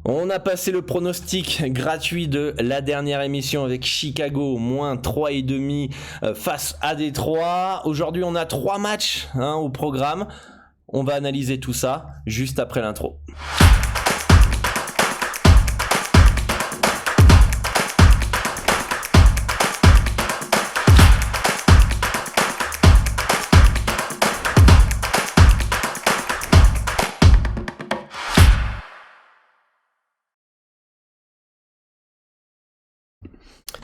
On a passé le pronostic gratuit de la dernière émission avec Chicago, moins 3,5 face à Détroit. Aujourd'hui, on a 3 matchs au programme. On va analyser tout ça juste après l'intro.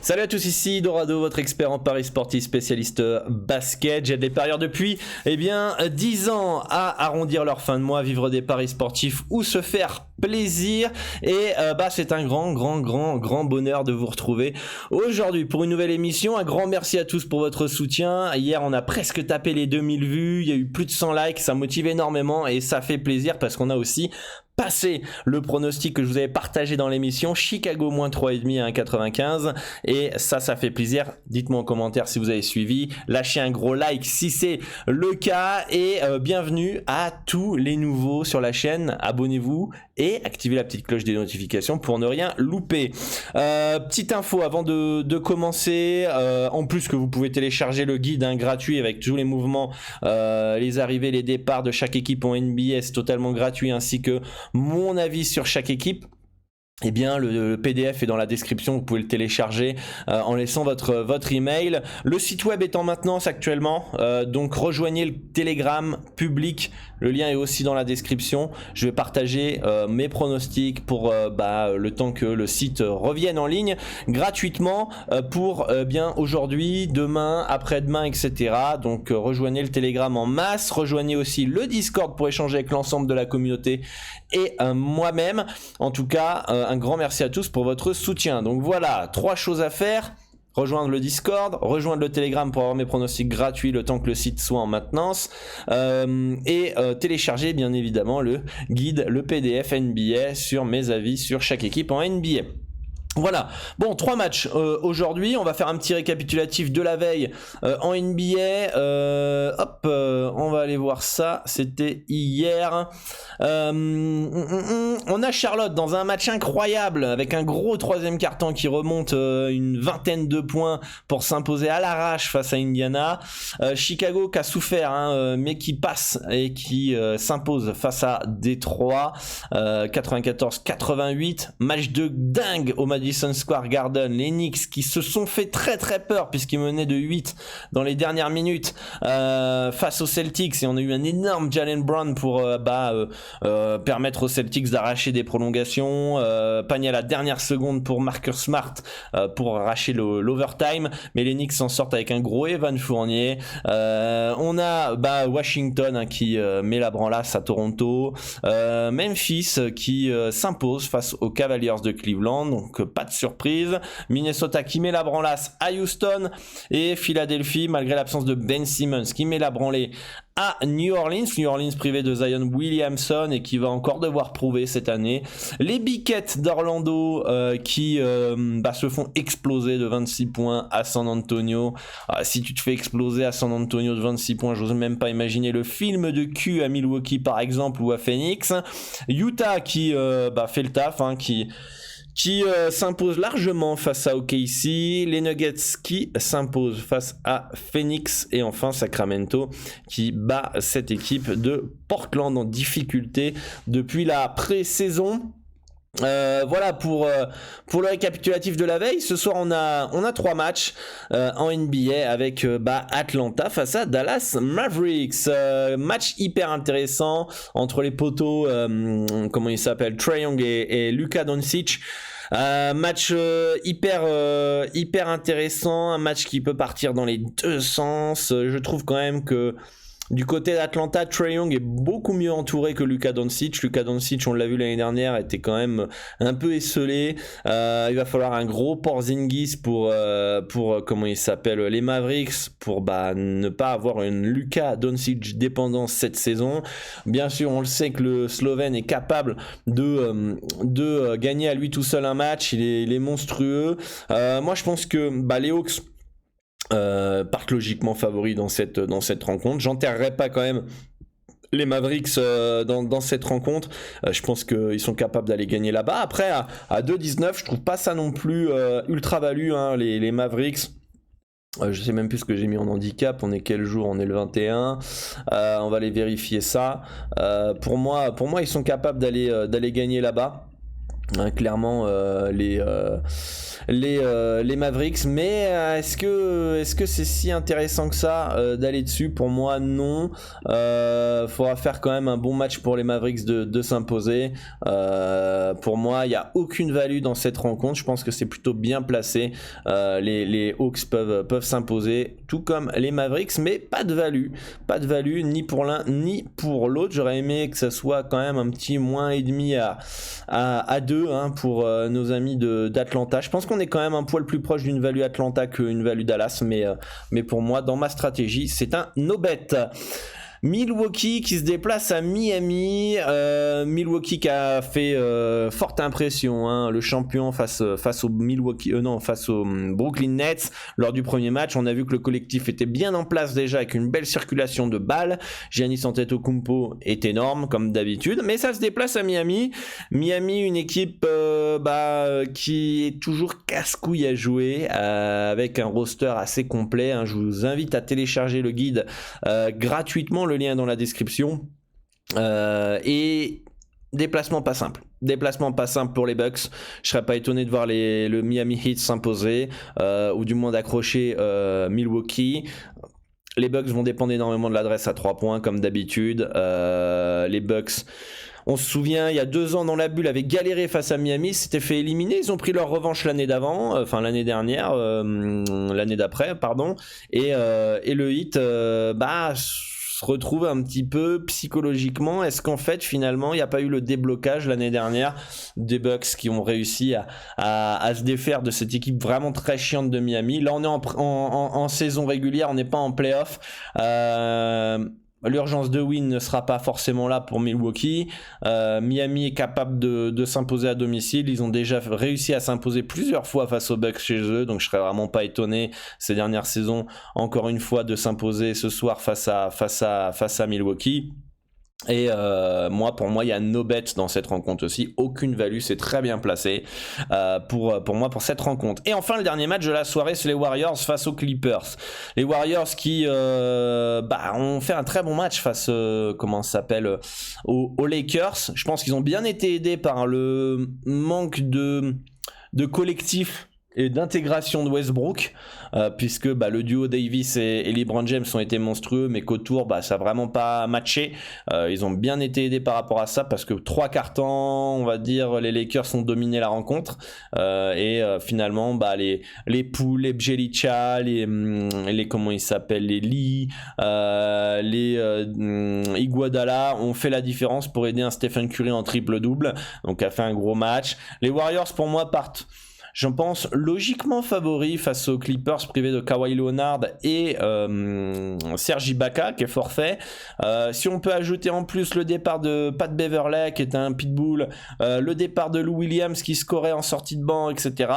Salut à tous, ici Dorado, votre expert en paris sportif spécialiste basket. J'aide les parieurs depuis 10 ans à arrondir leur fin de mois, vivre des paris sportifs ou se faire plaisir. Et c'est un grand bonheur de vous retrouver aujourd'hui pour une nouvelle émission. Un grand merci à tous pour votre soutien. Hier, on a presque tapé les 2000 vues, il y a eu plus de 100 likes, ça motive énormément et ça fait plaisir parce qu'on a aussi passé le pronostic que je vous avais partagé dans l'émission, Chicago moins 3,5 à 1,95, et ça fait plaisir. Dites-moi en commentaire si vous avez suivi, lâchez un gros like si c'est le cas, et bienvenue à tous les nouveaux sur la chaîne. Abonnez-vous et activez la petite cloche des notifications pour ne rien louper. Petite info avant de commencer, en plus que vous pouvez télécharger le guide gratuit avec tous les mouvements, les arrivées, les départs de chaque équipe en NBA, c'est totalement gratuit, ainsi que mon avis sur chaque équipe. Eh bien, le PDF est dans la description, vous pouvez le télécharger en laissant votre email. Le site web est en maintenance actuellement, donc rejoignez le Telegram public, le lien est aussi dans la description. Je vais partager mes pronostics pour le temps que le site revienne en ligne gratuitement pour aujourd'hui, demain, après-demain, etc. Donc rejoignez le Telegram en masse, rejoignez aussi le Discord pour échanger avec l'ensemble de la communauté et moi-même. En tout cas, un grand merci à tous pour votre soutien. Donc voilà, 3 choses à faire: rejoindre le Discord, rejoindre le Telegram pour avoir mes pronostics gratuits le temps que le site soit en maintenance, et télécharger bien évidemment le guide, le PDF NBA sur mes avis sur chaque équipe en NBA. Voilà, bon, 3 matchs aujourd'hui. On va faire un petit récapitulatif de la veille en NBA. On va aller voir ça. C'était hier. On a Charlotte dans un match incroyable avec un gros 3e quart-temps qui remonte une vingtaine de points pour s'imposer à l'arrache face à Indiana. Chicago qui a souffert mais qui passe et qui s'impose face à Détroit 94-88. Match de dingue au Madison Square Garden. Les Knicks qui se sont fait très peur puisqu'ils menaient de 8 dans les dernières minutes face aux Celtics, et on a eu un énorme Jaylen Brown pour permettre aux Celtics d'arracher des prolongations, panier à la dernière seconde pour Marcus Smart pour arracher l'overtime, mais les Knicks s'en sortent avec un gros Evan Fournier. On a Washington qui met la branlasse à Toronto, Memphis qui s'impose face aux Cavaliers de Cleveland, donc pas de surprise. Minnesota qui met la branlasse à Houston, et Philadelphie, malgré l'absence de Ben Simmons, qui met la branlée à New Orleans privé de Zion Williamson et qui va encore devoir prouver cette année. Les Biquettes d'Orlando qui se font exploser de 26 points à San Antonio. Si tu te fais exploser à San Antonio de 26 points, j'ose même pas imaginer le film de cul à Milwaukee par exemple, ou à Phoenix. Utah qui fait le taf, qui s'impose largement face à OKC, les Nuggets qui s'imposent face à Phoenix, et enfin Sacramento qui bat cette équipe de Portland en difficulté depuis la pré-saison. Voilà pour le récapitulatif de la veille. Ce soir on a 3 matchs en NBA avec Atlanta face à Dallas Mavericks, match hyper intéressant entre les poteaux Trae Young et Luka Doncic. Match hyper intéressant, un match qui peut partir dans les deux sens. Je trouve quand même que du côté d'Atlanta, Trae Young est beaucoup mieux entouré que Luka Doncic. Luka Doncic, on l'a vu l'année dernière, était quand même un peu esselé. Il va falloir un gros Porzingis pour les Mavericks, pour ne pas avoir une Luka Doncic dépendance cette saison. Bien sûr, on le sait que le Slovène est capable de gagner à lui tout seul un match. Il est monstrueux. Moi, je pense que les Hawks partent logiquement favoris dans cette rencontre. J'enterrerai pas quand même les Mavericks dans cette rencontre. Je pense qu'ils sont capables d'aller gagner là-bas. Après, à 2,19, je trouve pas ça non plus ultra value, hein, les Mavericks. Je sais même plus ce que j'ai mis en handicap. On est quel jour? On est le 21. On va aller vérifier ça. Pour moi, ils sont capables d'aller gagner là-bas. Hein, clairement les Mavericks, mais est-ce que c'est si intéressant que ça d'aller dessus? Pour moi non. Faudra faire quand même un bon match pour les Mavericks de s'imposer. Pour moi il n'y a aucune value dans cette rencontre. Je pense que c'est plutôt bien placé. Les Hawks peuvent s'imposer tout comme les Mavericks, mais pas de value ni pour l'un ni pour l'autre. J'aurais aimé que ça soit quand même un petit moins et demi à 2, hein, pour nos amis d'Atlanta. Je pense qu'on est quand même un poil plus proche d'une value Atlanta qu'une value Dallas, mais pour moi, dans ma stratégie, c'est un no-bet. Milwaukee qui se déplace à Miami. Milwaukee qui a fait forte impression, hein, le champion face au Brooklyn Nets lors du premier match. On a vu que le collectif était bien en place déjà avec une belle circulation de balles. Giannis Antetokounmpo est énorme comme d'habitude, mais ça se déplace à Miami. Miami, une équipe qui est toujours casse-couille à jouer, avec un roster assez complet, hein. Je vous invite à télécharger le guide gratuitement, le lien est dans la description. Et déplacement pas simple pour les Bucks. Je serais pas étonné de voir le Miami Heat s'imposer, ou du moins d'accrocher Milwaukee. Les Bucks vont dépendre énormément de l'adresse à 3 points comme d'habitude. Les Bucks, on se souvient, il y a 2 ans dans la bulle, avaient galéré face à Miami, s'étaient fait éliminer. Ils ont pris leur revanche l'année d'après, pardon. Et le Heat, se retrouve un petit peu psychologiquement. Est-ce qu'en fait, finalement, il n'y a pas eu le déblocage l'année dernière des Bucks qui ont réussi à se défaire de cette équipe vraiment très chiante de Miami? Là, on est en saison régulière, on n'est pas en playoff. L'urgence de win ne sera pas forcément là pour Milwaukee. Miami est capable de s'imposer à domicile. Ils ont déjà réussi à s'imposer plusieurs fois face aux Bucks chez eux, donc je serais vraiment pas étonné ces dernières saisons, encore une fois, de s'imposer ce soir face à Milwaukee. Et pour moi il y a no bet dans cette rencontre aussi, aucune value, c'est très bien placé pour moi pour cette rencontre. Et enfin le dernier match de la soirée, c'est les Warriors face aux Clippers. Les Warriors qui ont fait un très bon match face aux Lakers. Je pense qu'ils ont bien été aidés par le manque de collectif et d'intégration de Westbrook, puisque le duo Davis et LeBron James ont été monstrueux, mais qu'autour ça n'a vraiment pas matché. Ils ont bien été aidés par rapport à ça, parce que 3 quarts temps, on va dire, les Lakers ont dominé la rencontre, et finalement les Poole, les Bjelica, les comment ils s'appellent, les Lee, les Iguodala ont fait la différence pour aider un Stephen Curry en triple-double, donc a fait un gros match. Les Warriors pour moi partent, j'en pense, logiquement favori face aux Clippers privés de Kawhi Leonard et Serge Ibaka qui est forfait. Si on peut ajouter en plus le départ de Pat Beverley qui est un pitbull, le départ de Lou Williams qui scorait en sortie de banc, etc.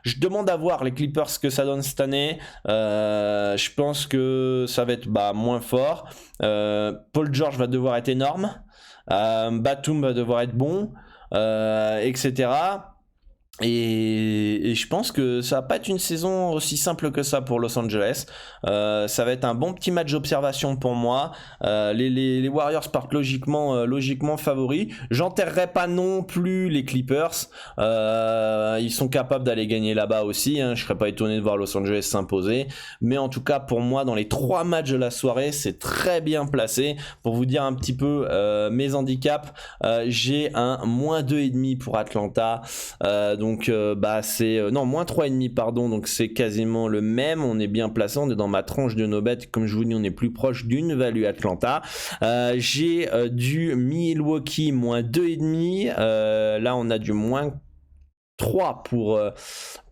Je demande à voir les Clippers ce que ça donne cette année. Je pense que ça va être moins fort. Paul George va devoir être énorme. Batum va devoir être bon, etc. Et je pense que ça va pas être une saison aussi simple que ça pour Los Angeles. Ça va être un bon petit match d'observation pour moi. Les Warriors partent logiquement favoris. J'enterrerai pas non plus les Clippers. Ils sont capables d'aller gagner là-bas aussi, hein. Je serais pas étonné de voir Los Angeles s'imposer. Mais en tout cas, pour moi, dans les 3 matchs de la soirée, c'est très bien placé. Pour vous dire un petit peu mes handicaps, j'ai un -2,5 pour Atlanta. Donc c'est moins 3,5 pardon, donc c'est quasiment le même. On est bien placé, on est dans ma tranche de no bet. Comme je vous dis, on est plus proche d'une value Atlanta. J'ai du Milwaukee -2,5. Là on a du -3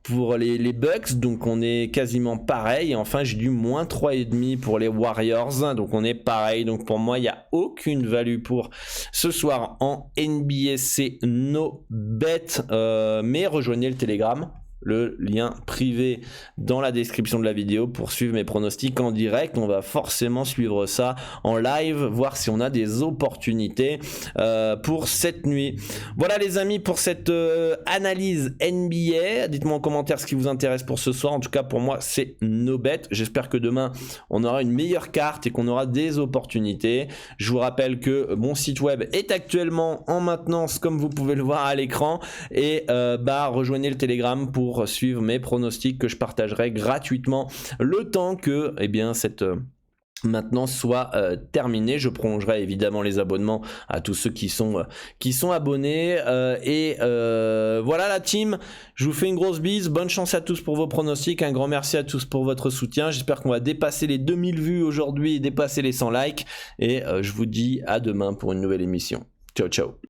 pour les Bucks, donc on est quasiment pareil. Et enfin j'ai du -3,5 pour les Warriors, donc on est pareil. Donc pour moi il n'y a aucune value pour ce soir en NBA, c'est no bet. Mais rejoignez le Telegram. le lien privé dans la description de la vidéo pour suivre mes pronostics en direct. On va forcément suivre ça en live, voir si on a des opportunités pour cette nuit. Voilà les amis pour cette analyse NBA. Dites-moi en commentaire ce qui vous intéresse pour ce soir. En tout cas pour moi c'est no bet. J'espère que demain on aura une meilleure carte et qu'on aura des opportunités. Je vous rappelle que mon site web est actuellement en maintenance comme vous pouvez le voir à l'écran et rejoignez le Telegram pour suivre mes pronostics que je partagerai gratuitement le temps que cette maintenance soit terminée. Je prolongerai évidemment les abonnements à tous ceux qui sont abonnés voilà la team, je vous fais une grosse bise, bonne chance à tous pour vos pronostics, un grand merci à tous pour votre soutien, j'espère qu'on va dépasser les 2000 vues aujourd'hui et dépasser les 100 likes et je vous dis à demain pour une nouvelle émission. Ciao ciao.